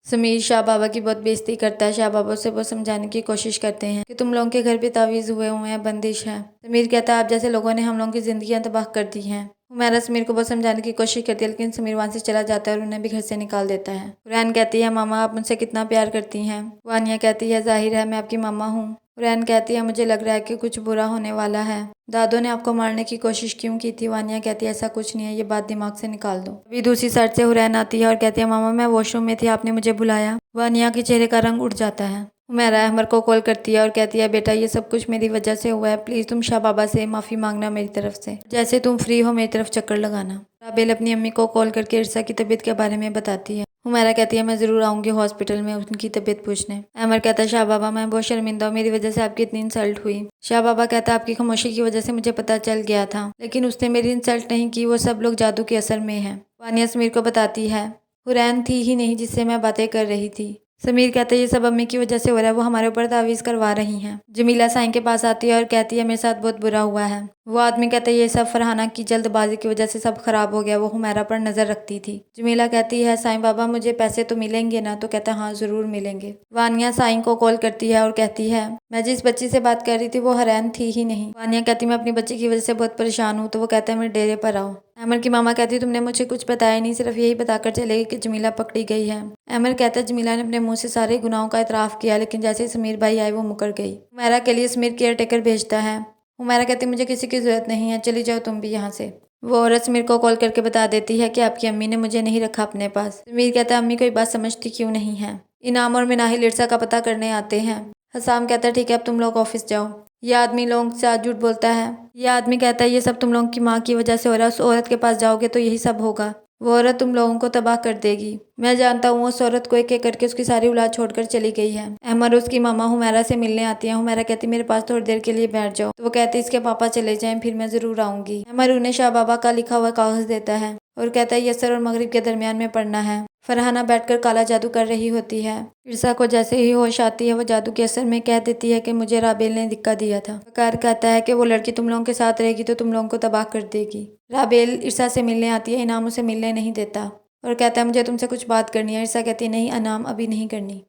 समीर शाह बाबा की बहुत बेइज्जती करता है। शाह बाबा से बहुत समझाने की कोशिश करते हैं कि तुम लोगों के घर पे तावीज़ हुए हुए हैं, बंदिश है। समीर कहता है आप जैसे लोगों ने हम लोगों की ज़िंदगियां तबाह कर दी हैं। हुमैरा समीर को बहुत समझाने की कोशिश करती है, लेकिन समीर वहाँ से चला जाता है और उन्हें भी घर से निकाल देता है। हुरैन कहती है मामा आप मुझसे कितना प्यार करती हैं। वानिया कहती है जाहिर है मैं आपकी मामा हूँ। हुरैन कहती है मुझे लग रहा है कि कुछ बुरा होने वाला है। दादो ने आपको मारने की कोशिश क्यों की थी। वानिया कहती है ऐसा कुछ नहीं है, ये बात दिमाग से निकाल दो। अभी दूसरी साइड से हुरैन आती है और कहती है मामा मैं वॉशरूम में थी, आपने मुझे बुलाया। वानिया के चेहरे का रंग उड़ जाता है। हुमैरा अहमर को कॉल करती है और कहती है बेटा ये सब कुछ मेरी वजह से हुआ है, प्लीज़ तुम शाह बाबा से माफ़ी मांगना मेरी तरफ से, जैसे तुम फ्री हो मेरी तरफ चक्कर लगाना। राबेल अपनी अम्मी को कॉल करके इरसा की तबीयत के बारे में बताती है। हुमैरा कहती है मैं ज़रूर आऊँगी हॉस्पिटल में उनकी तबीयत पूछने। अहमर कहता है शाह बाबा मैं बहुत शर्मिंदा हूँ, मेरी वजह से आपकी इतनी इंसल्ट हुई। शाह बाबा कहता है आपकी खामोशी की वजह से मुझे पता चल गया था, लेकिन उसने मेरी इंसल्ट नहीं की, वो सब लोग जादू के असर में हैं। वानिया समीर को बताती है हुरैन थी ही नहीं जिससे मैं बातें कर रही थी। समीर कहते हैं ये सब अम्मी की वजह से हो रहा है, वो हमारे ऊपर तावीज़ करवा रही हैं। जमीला साईं के पास आती है और कहती है मेरे साथ बहुत बुरा हुआ है। वो आदमी कहता है ये सब फरहाना की जल्दबाजी की वजह से सब खराब हो गया, वो हुमैरा पर नजर रखती थी। जमीला कहती है साईं बाबा मुझे पैसे तो मिलेंगे ना। तो कहता है हाँ जरूर मिलेंगे। वानिया साईं को कॉल करती है और कहती है मैं जिस बच्ची से बात कर रही थी वो हुरैन थी ही नहीं। वानिया कहती मैं अपनी बच्ची की वजह से बहुत परेशान हूँ। तो वो कहता है मेरे डेरे पर आओ। अमर की मामा कहती तुमने मुझे कुछ बताया नहीं, सिर्फ यही बताकर चले गए कि जमीला पकड़ी गई है। अमर कहता है जमीला ने अपने मुंह से सारे गुनाहों का इतराफ़ किया, लेकिन जैसे ही समीर भाई आए वो मुकर गई। हुमैरा के लिए समीर केयर टेकर भेजता है। हुमैरा कहती मुझे किसी की ज़रूरत नहीं है, चली जाओ तुम भी यहाँ से। वो औरत समीर को कॉल करके बता देती है कि आपकी अम्मी ने मुझे नहीं रखा अपने पास। समीर कहता है अम्मी कोई बात समझती क्यों नहीं है। इनाम और मिनाहिल इरसा का पता करने आते हैं। हसाम कहता है ठीक है अब तुम लोग ऑफिस जाओ। यह आदमी लोगों से आज झूठ बोलता है। यह आदमी कहता है ये सब तुम लोगों की माँ की वजह से हो रहा है, उस औरत के पास जाओगे तो यही सब होगा, वो औरत तुम लोगों को तबाह कर देगी। मैं जानता हूँ उस औरत को एक एक करके उसकी सारी औलाद छोड़कर चली गई है। अहमद उसकी मामा हुमैरा से मिलने आती है। हुमैरा कहती मेरे पास थोड़ी देर के लिए बैठ जाओ। तो वो कहती इसके पापा चले जाएं फिर मैं जरूर आऊंगी। अहमद उन्हें शाह बाबा का लिखा हुआ कागज देता है और कहता है यसर और मगरिब के दरमियान में पढ़ना है। फरहाना बैठकर काला जादू कर रही होती है। इरसा को जैसे ही होश आती है वो जादू के असर में कह देती है कि मुझे राबेल ने धक्का दिया था। वकार कहता है कि वो लड़की तुम लोगों के साथ रहेगी तो तुम लोगों को तबाह कर देगी। राबेल इरसा से मिलने आती है। इनाम उसे मिलने नहीं देता और कहता है मुझे तुमसे कुछ बात करनी है। इरसा कहती है नहीं अनाम अभी नहीं करनी।